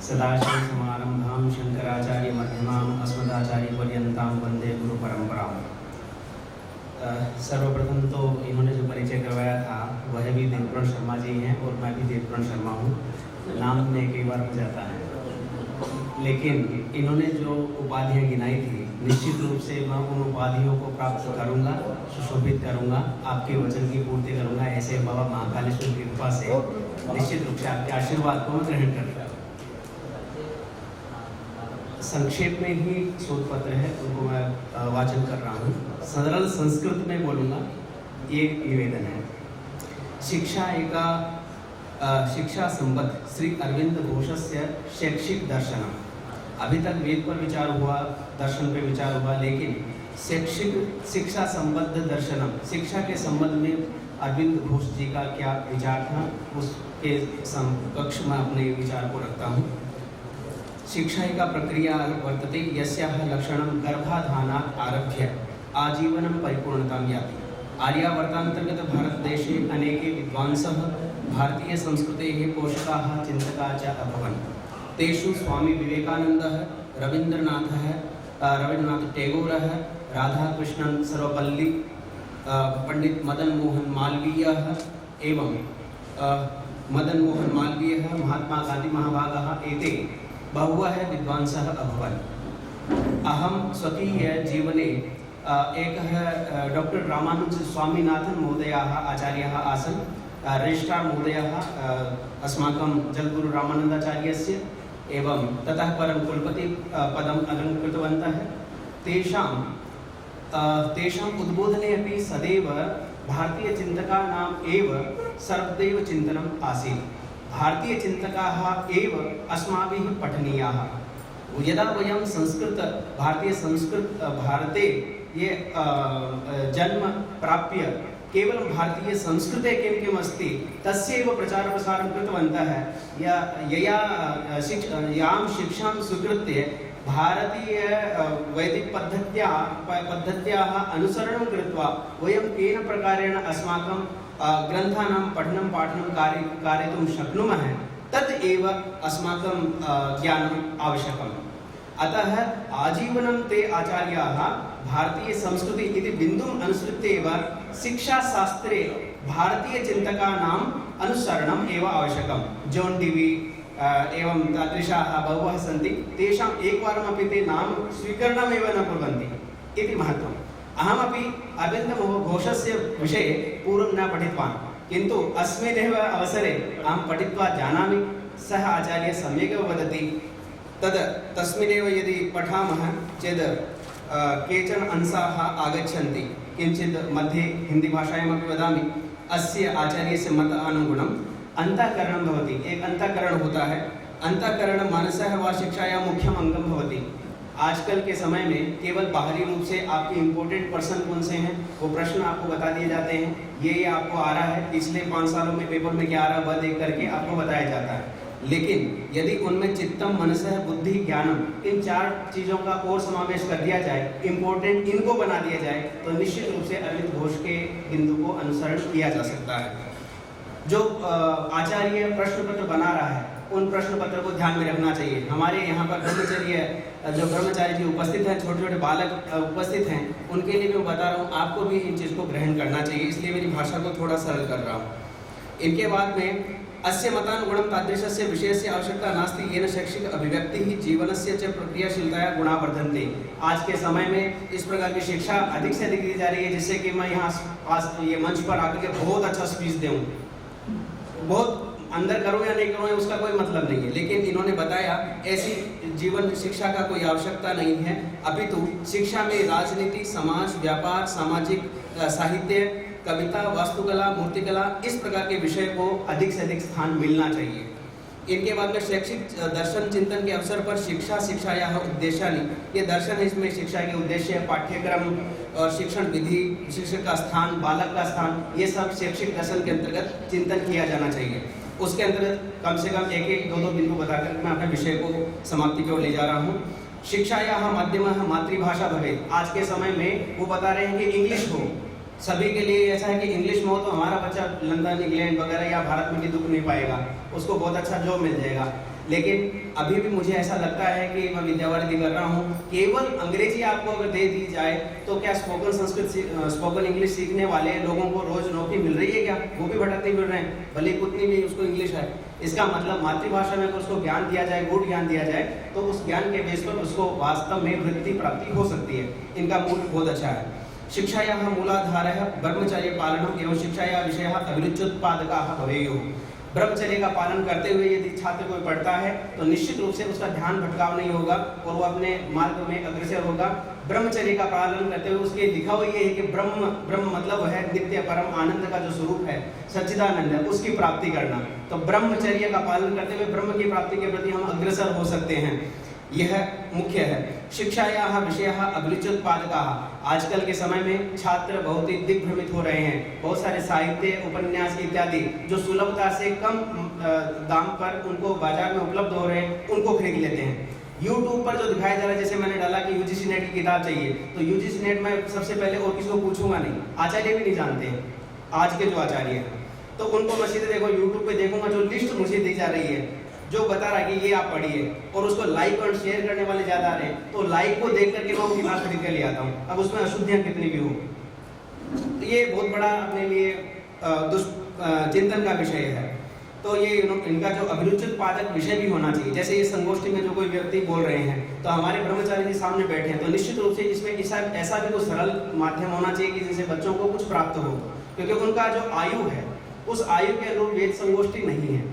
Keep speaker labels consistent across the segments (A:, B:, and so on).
A: सदाशिवसमारम्भां शंकराचार्यमध्यमाम् अस्मदाचार्यपर्यन्तां वन्दे गुरुपरम्पराम्। सर्वप्रथम तो इन्होंने जो परिचय करवाया था वह भी देवप्रण शर्मा जी हैं और मैं भी देवप्रण शर्मा हूँ। नाम में कई बार हो जाता है, लेकिन इन्होंने जो उपाधियाँ गिनाई थी निश्चित रूप से मैं उन उपाधियों को प्राप्त करूँगा, सुशोभित करूँगा, आपके वचन की पूर्ति करूँगा। ऐसे बाबा महाकालेश्वर की कृपा से निश्चित रूप से आपके आशीर्वाद को मैं ग्रहण करूँगा। संक्षेप में ही शोध पत्र है, उनको मैं वाचन कर रहा हूँ। सरल संस्कृत में बोलूँगा। ये निवेदन है। शिक्षा संबद्ध श्री अरविंद घोषस्य शैक्षिक दर्शन। अभी तक वेद पर विचार हुआ, दर्शन पे विचार हुआ, लेकिन शिक्षा संबद्ध दर्शनम, शिक्षा के संबंध में अरविंद घोष जी का क्या विचार था, उसके समकक्ष में अपने विचार को रखता हूँ। शिक्षा का प्रक्रिया वर्तते यस्याः लक्षणं गर्भाधानात् आरभ्य आजीवनं परिपूर्णतां याति। आर्यावर्तांतर्गत भारत देशे अनेके विद्वांसः भारतीय संस्कृतेः पोषकाः चिन्तकाः च अभवन्। तेषु स्वामी विवेकानन्दः, रवीन्द्रनाथ टैगोरः, राधाकृष्णन् सर्वपल्ली, पंडित मदन मोहन मालवीयः एवं महात्मा गांधी महाभागाः एते बहवः विद्वांसः अभवन्। अहं स्वकीय जीवने एकः डॉक्टर रामानुज स्वामीनाथन महोदयाः आचार्याः आसन्। रजिस्ट्रार् महोदयः अस्माकं जगद्गुरु रामानन्दाचार्यस्य एवं ततः परं कुलपति पदम् अलङ्कृतवन्तः। तेषाम् उद्बोधने अपि सदैव भारतीयचिन्तकानाम् एव सर्वदैव चिन्तनम् आसीत्। भारतीय चिन्तकाः एव अस्माभिः पठनीयाः। यदा वयं भारते ये जन्म प्राप्य केवलं भारतीय संस्कृते किं किम् अस्ति तस्यैव प्रचार प्रसारं कृतवन्तः। यां शिक्षां स्वीकृत्य भारतीय वैदिक पद्धत्याः अनुसरणं कृत्वा वयं केन प्रकारेण अस्माकं ग्रन्थानां पठनं पाठनं कारयितुं शक्नुमः, तद् एव अस्माकं ज्ञानम् आवश्यकम्। अतः आजीवनं ते आचार्याः भारतीय संस्कृति इति बिन्दुम् अनुसृत्य एव शिक्षाशास्त्रे भारतीयचिन्तकानाम् अनुसरणम् एव आवश्यकं। जॉन डीवी एवं तादृशाः बहवः सन्ति, तेषाम् एकवारमपि ते नाम स्वीकरणमेव न कुर्वन्ति इति महत्त्वम्। अहमपि अरविन्दघोषस्य विषये पूर्वं न पठितवान्, किन्तु अस्मिन्नेव अवसरे अहं पठित्वा जानामि। सः आचार्यः सम्यगेव वदति। तस्मिन्नेव यदि पठामः चेत् केचन अंशाः आगच्छन्ति। किञ्चित् मध्ये हिन्दीभाषायामपि वदामि। अस्य आचार्यस्य मतानुगुणम् अंतःकरणं भवति। एक अंतःकरण होता है। अंतःकरण मनसः वा शिक्षायां मुख्यम् अंगं भवति। आजकल के समय में केवल बाहरी रूप से आपके इम्पोर्टेंट पर्सन कौन से हैं वो प्रश्न आपको बता दिए जाते हैं। ये आपको आ रहा है, पिछले 5 सालों में पेपर में क्या आ रहा है वह देख करके आपको बताया जाता है। लेकिन यदि उनमें चित्तम, मनसः, बुद्धि, ज्ञानम, इन 4 चीज़ों का और समावेश कर दिया जाए, इम्पोर्टेंट इनको बना दिया जाए, तो निश्चित रूप से अरविंद घोष के बिंदु को अनुसरण किया जा सकता है। जो आचार्य प्रश्न पत्र बना रहा है उन प्रश्न पत्र को ध्यान में रखना चाहिए। हमारे यहाँ पर ब्रह्मचारी जी उपस्थित हैं, छोटे छोटे बालक उपस्थित हैं, उनके लिए मैं बता रहा हूँ, आपको भी इन चीज़ को ग्रहण करना चाहिए। इसलिए मेरी भाषा को थोड़ा सरल कर रहा हूँ। इनके बाद में अस्य मतानुगुणं तादृशस्य विषयस्य आवश्यकता नास्ति येन शैक्षिक अभिव्यक्तिः जीवनस्य च प्रक्रियाशीलताया गुणा वर्धन्ते। आज के समय में इस प्रकार की शिक्षा अधिक से अधिक दी जा रही है, जिससे कि मैं यहाँ पास ये मंच पर आकर के बहुत अच्छा स्पीच दूँ, बहुत अंदर करूँ या नहीं करूँ उसका कोई मतलब नहीं है। लेकिन इन्होंने बताया ऐसी जीवन शिक्षा का कोई आवश्यकता नहीं है, अपितु शिक्षा में राजनीति, समाज, व्यापार, सामाजिक, साहित्य, कविता, वास्तुकला, मूर्तिकला, इस प्रकार के विषय को अधिक से अधिक स्थान मिलना चाहिए। इनके बाद में शैक्षिक दर्शन चिंतन के अवसर पर शिक्षायाः उद्देश्यानि, ये दर्शन है, इसमें शिक्षा के उद्देश्य, पाठ्यक्रम और शिक्षण विधि, शिक्षक का स्थान, बालक का स्थान, ये सब शैक्षिक दर्शन के अंतर्गत चिंतन किया जाना चाहिए। उसके अंतर्गत कम से कम 1-2 बिंदु बताकर मैं अपने विषय को समाप्ति की ओर ले जा रहा हूँ। शिक्षायाः माध्यमः मातृभाषा भवेत्। आज के समय में वो बता रहे हैं कि इंग्लिश हो, सभी के लिए ऐसा है कि इंग्लिश में हो तो हमारा बच्चा लंदन, इंग्लैंड वगैरह या भारत में भी दुख नहीं पाएगा, उसको बहुत अच्छा जॉब मिल जाएगा। लेकिन अभी भी मुझे ऐसा लगता है कि मैं विद्यावारिधि कर रहा हूँ, केवल अंग्रेजी आपको अगर दे दी जाए तो क्या स्पोकन इंग्लिश सीखने वाले लोगों को रोज नौकरी मिल रही है क्या? वो भी भटकते मिल रहे हैं, भले कितनी भी उसको इंग्लिश है। इसका मतलब मातृभाषा में अगर उसको ज्ञान दिया जाए, गुड ज्ञान दिया जाए, तो उस ज्ञान के बेस पर उसको वास्तव में वृत्ति प्राप्ति हो सकती है। इनका मूल बहुत अच्छा है। शिक्षायाः मूलाधारः ब्रह्मचर्य पालनम् एवं शिक्षायाः विषयः अभिरुच्योत्पादकाः भवेयुः। ब्रह्मचर्य का पालन करते हुए यदि छात्र कोई पढ़ता है तो निश्चित रूप से उसका ध्यान भटकाव नहीं होगा और वो अपने मार्ग में अग्रसर होगा। ब्रह्मचर्य का पालन करते हुए उसके लिखा हुआ ये है कि ब्रह्म मतलब है नित्य परम आनंद का जो स्वरूप है, सच्चिदानंद है, उसकी प्राप्ति करना। तो ब्रह्मचर्य का पालन करते हुए ब्रह्म की प्राप्ति के प्रति हम अग्रसर हो सकते हैं, यह मुख्य है। शिक्षायाः विषयः अभिरुच्योत्पादकाः। आजकल के समय में छात्र बहुत ही दिग्भ्रमित हो रहे हैं। बहुत सारे साहित्य, उपन्यास इत्यादि जो सुलभता से कम दाम पर उनको बाजार में उपलब्ध हो रहे हैं, उनको खरीद लेते हैं। YouTube पर जो दिखाया जा रहा है, जैसे मैंने डाला कि UGC नेट की किताब चाहिए, तो UGC नेट में सबसे पहले और किसी को पूछूंगा नहीं, आचार्य भी नहीं जानते हैं आज के जो आचार्य हैं, तो उनको मैं सीधे देखो YouTube पे देखूंगा, जो लिस्ट मुझे दी जा रही है जो बता रहा है कि ये आप पढ़िए, और उसको लाइक और शेयर करने वाले ज्यादा आ रहे हैं, तो लाइक को देख करके मैं वो किताब खरीद कर ले आता हूँ। अब उसमें अशुद्धियाँ कितनी भी हो, तो ये बहुत बड़ा अपने लिए चिंतन का विषय है। तो ये इनका जो अभिरुच्योत्पादक विषय भी होना चाहिए। जैसे ये संगोष्ठी में जो कोई व्यक्ति बोल रहे हैं, तो हमारे ब्रह्मचारी जी सामने बैठे हैं, तो निश्चित रूप से इसमें ऐसा भी कोई सरल माध्यम होना चाहिए कि जिससे बच्चों को कुछ प्राप्त हो, क्योंकि उनका जो आयु है उस आयु के अनुरूप वेद संगोष्ठी नहीं है।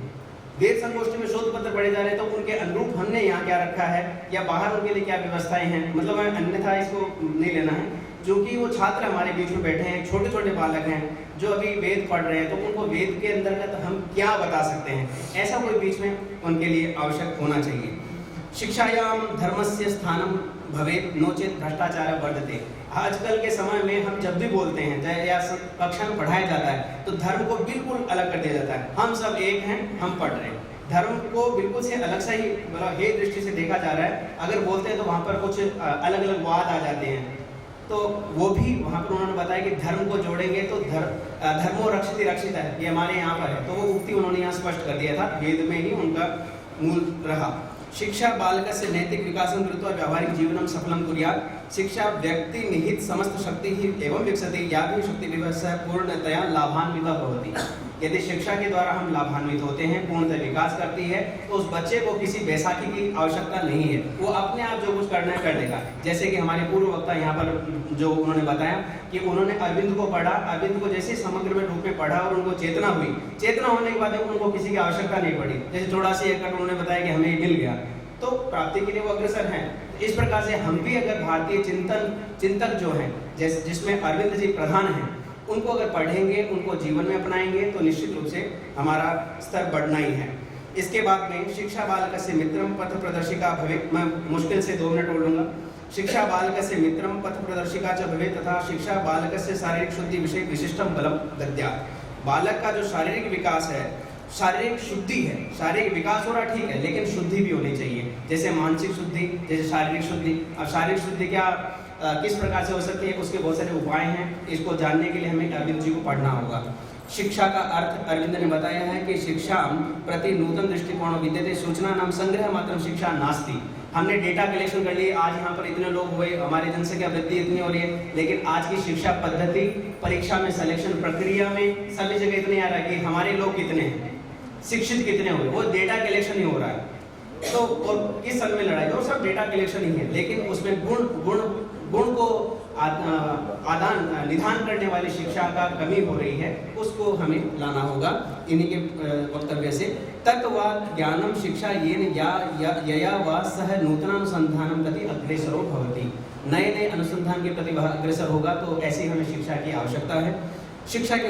A: वेद संगोष्ठी में शोध पत्र पढ़े जा रहे हैं, तो उनके अनुरूप हमने यहाँ क्या रखा है या बाहर उनके लिए क्या व्यवस्थाएं हैं, मतलब अन्यथा इसको नहीं लेना है। क्योंकि वो छात्र हमारे बीच में बैठे हैं, छोटे छोटे बालक हैं जो अभी वेद पढ़ रहे हैं, तो उनको वेद के अंतर्गत हम क्या बता सकते हैं, ऐसा कोई बीच में उनके लिए आवश्यक होना चाहिए। शिक्षायां धर्मस्य स्थानम भवेत् नोचेत भ्रष्टाचार वर्धते। आजकल के समय में हम जब भी बोलते हैं या कक्षा में पढ़ाया जाता है, तो धर्म को बिल्कुल अलग कर दिया जाता है। हम सब एक हैं, हम पढ़ रहे हैं, धर्म को बिल्कुल से अलग सा ही मतलब हे दृष्टि से देखा जा रहा है। अगर बोलते हैं तो वहाँ पर कुछ अलग अलग वाद आ जाते हैं, तो वो भी वहाँ पर उन्होंने बताया कि धर्म को जोड़ेंगे तो धर्मो रक्षति रक्षित है, ये हमारे यहाँ पर है। तो वो उक्ति उन्होंने यहाँ स्पष्ट कर दिया था, वेद में ही उनका मूल रहा। शिक्षा बालकस्य नैतिक विकासं कृत्वा व्यावहारिक जीवनं सफलं कुर्यात्। शिक्षा व्यक्ति निहित समस्त शक्ति ही एवं विकसति, या भी शक्ति विकसः पूर्णतया लाभान्विता भवति। यदि शिक्षा के द्वारा हम लाभान्वित होते हैं, पूर्णतः विकास करती है, तो उस बच्चे को किसी बैसाखी की आवश्यकता नहीं है, वो अपने आप जो कुछ करना है कर लेगा। जैसे कि हमारे पूर्व वक्ता यहाँ पर जो उन्होंने बताया कि उन्होंने अरविंद को पढ़ा, अरविंद को जैसे समग्र में रूप में पढ़ा और उनको चेतना हुई, चेतना होने के बाद उनको किसी की आवश्यकता नहीं पड़ी। जैसे 84 एकड़ उन्होंने बताया कि हमें मिल गया, तो प्राप्ति के लिए वो अग्रसर हैं। इस प्रकार से हम भी अगर भारतीय चिंतक जो हैं, जिसमें अरविंद जी प्रधान हैं, उनको अगर पढ़ेंगे, उनको जीवन में अपनाएंगे, तो निश्चित रूप से हमारा स्तर बढ़ना ही है। इसके बाद में शिक्षा बालकस्य मित्रम पथ प्रदर्शिका भवेत्। मैं मुश्किल से 2 मिनट बोल लूँगा। शिक्षा बालकस्य मित्रम पथ प्रदर्शिका च भवेत् तथा शिक्षा बालकस्य शारीरिक शुद्धि विषय विशिष्टम बलम दद्यात्। बालक का जो शारीरिक विकास है, शारीरिक शुद्धि है, शारीरिक विकास हो रहा ठीक है, लेकिन शुद्धि भी होनी चाहिए। जैसे मानसिक शुद्धि, जैसे शारीरिक शुद्धि। अब शारीरिक शुद्धि क्या किस प्रकार से हो सकती है, उसके बहुत सारे उपाय हैं। इसको जानने के लिए हमें अरविंद जी को पढ़ना होगा। शिक्षा का अर्थ अरविंद ने बताया है कि शिक्षा प्रति नूतन दृष्टिकोण विद्यते सूचना नाम संग्रह मात्र शिक्षा नास्ति। हमने डेटा कलेक्शन कर लिए, आज यहाँ पर इतने लोग हुए, हमारी जनसंख्या वृद्धि इतनी हो रही है, लेकिन आज की शिक्षा पद्धति, परीक्षा में सिलेक्शन प्रक्रिया में सभी जगह इतने आ रहा है कि हमारे लोग कितने हैं, शिक्षित कितने हुए, वो डेटा कलेक्शन ही हो रहा है। तो और किस सन में लड़ाई, और सब डेटा कलेक्शन ही है, लेकिन उसमें गुण को आदान निधान करने वाली शिक्षा का कमी हो रही है, उसको हमें लाना होगा। इन्हीं के वक्तव्य से तत्त्ववाद ज्ञानम शिक्षा येन यया वा सह नूतनानुसंधानम प्रति अग्रसरो भवति। नए नए अनुसंधान के प्रति वह अग्रसर होगा, तो ऐसी हमें शिक्षा की आवश्यकता है। शिक्षा के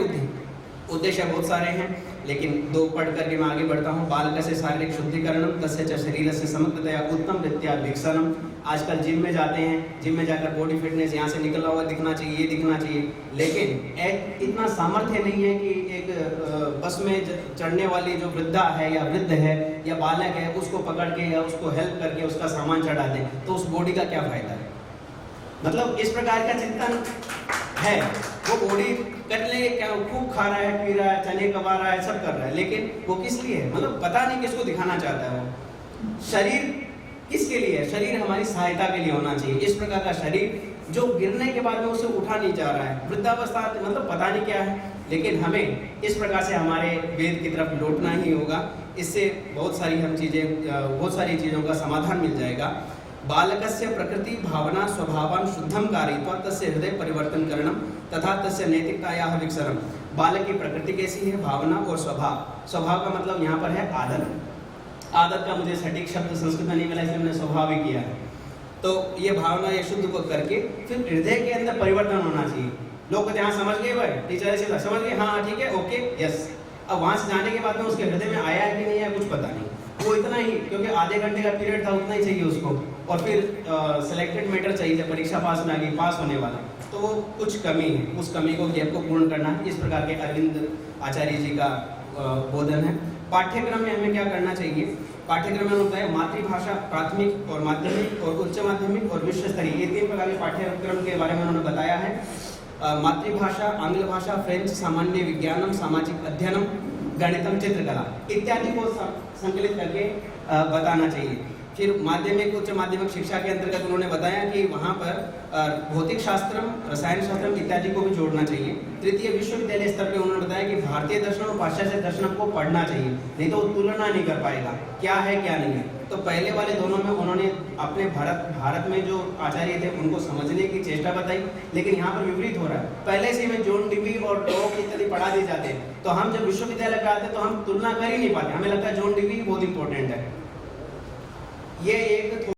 A: उद्देश्य बहुत सारे हैं, लेकिन 2 पढ़ करके मैं आगे बढ़ता हूँ। बालकस्य शारीरिक शुद्धिकरणम तस्य च शरीरस्य समग्रतया उत्तम रीत्या विकसनम। आजकल जिम में जाते हैं, जिम में जाकर बॉडी फिटनेस यहाँ से निकला हुआ दिखना चाहिए, ये दिखना चाहिए, लेकिन इतना सामर्थ्य नहीं है कि एक बस में चढ़ने वाली जो वृद्धा है या वृद्ध है या बालक है, उसको पकड़ के या उसको हेल्प करके उसका सामान चढ़ा दें, तो उस बॉडी का क्या फायदा है। मतलब इस प्रकार का चिंतन है। वो बॉडी कर ले, क्या खूब खा रहा है, पी रहा है, चने कमा रहा है, सब कर रहा है, लेकिन वो किस लिए है, मतलब पता नहीं किसको दिखाना चाहता है वो। शरीर किसके लिए है? शरीर हमारी सहायता के लिए होना चाहिए। इस प्रकार का शरीर जो गिरने के बाद में उसे उठा नहीं जा रहा है, वृद्धावस्था मतलब पता नहीं क्या है, लेकिन हमें इस प्रकार से हमारे वेद की तरफ लौटना ही होगा। इससे बहुत सारी चीज़ों का समाधान मिल जाएगा। बालकस्य प्रकृति भावना स्वभावान शुद्धम कारयित्वा तस्य हृदय परिवर्तन करणम तथा तस्य नैतिकतायाः विकसनम। बालक की प्रकृति कैसी है, भावना और स्वभाव का मतलब यहाँ पर है आदत का मुझे सटीक शब्द संस्कृत में नहीं मिला, इसलिए मैंने स्वभाव ही किया है। तो ये भावना ये शुद्ध को करके फिर हृदय के अंदर परिवर्तन होना चाहिए। लोग कहते हैं हाँ समझ गए भाई, टीचर ऐसे समझ गए, हाँ ठीक है ओके यस। अब वहाँ से जाने के बाद में उसके हृदय में आया है कि नहीं आया कुछ पता नहीं, वो इतना ही, क्योंकि आधे घंटे का पीरियड था उतना ही चाहिए उसको, और फिर सिलेक्टेड मैटर चाहिए, परीक्षा पास होने वाली, पास होने वाला, तो वो कुछ कमी है, उस कमी को गैप को पूर्ण करना है। इस प्रकार के अरविंद आचार्य जी का बोधन है। पाठ्यक्रम में हमें क्या करना चाहिए? पाठ्यक्रम में होता है मातृभाषा, प्राथमिक और माध्यमिक और उच्च माध्यमिक और विश्व स्तरीय, ये 3 प्रकार के पाठ्यक्रम के बारे में उन्होंने बताया है। मातृभाषा, आंग्ल भाषा, फ्रेंच, सामान्य विज्ञानम, सामाजिक अध्ययनम, गणितम, चित्रकला इत्यादि को संकलित करके बताना चाहिए। फिर माध्यमिक उच्च माध्यमिक शिक्षा के अंतर्गत उन्होंने बताया कि वहाँ पर भौतिक शास्त्रम, रसायन शास्त्रम इत्यादि को भी जोड़ना चाहिए। तृतीय विश्वविद्यालय स्तर पे उन्होंने बताया कि भारतीय दर्शन और पाश्चात्य दर्शन को पढ़ना चाहिए, नहीं तो वो तुलना नहीं कर पाएगा क्या है क्या नहीं है। तो पहले वाले दोनों में उन्होंने अपने भारत में जो आचार्य थे उनको समझने की चेष्टा बताई, लेकिन यहाँ पर विपरीत हो रहा है। पहले से हमें जॉन डीवी और टॉक इत्यादि पढ़ा दिए जाते हैं, तो हम जब विश्वविद्यालय पे आते हैं तो हम तुलना कर ही नहीं पाते, हमें लगता है जॉन डीवी बहुत इंपॉर्टेंट है। ये एक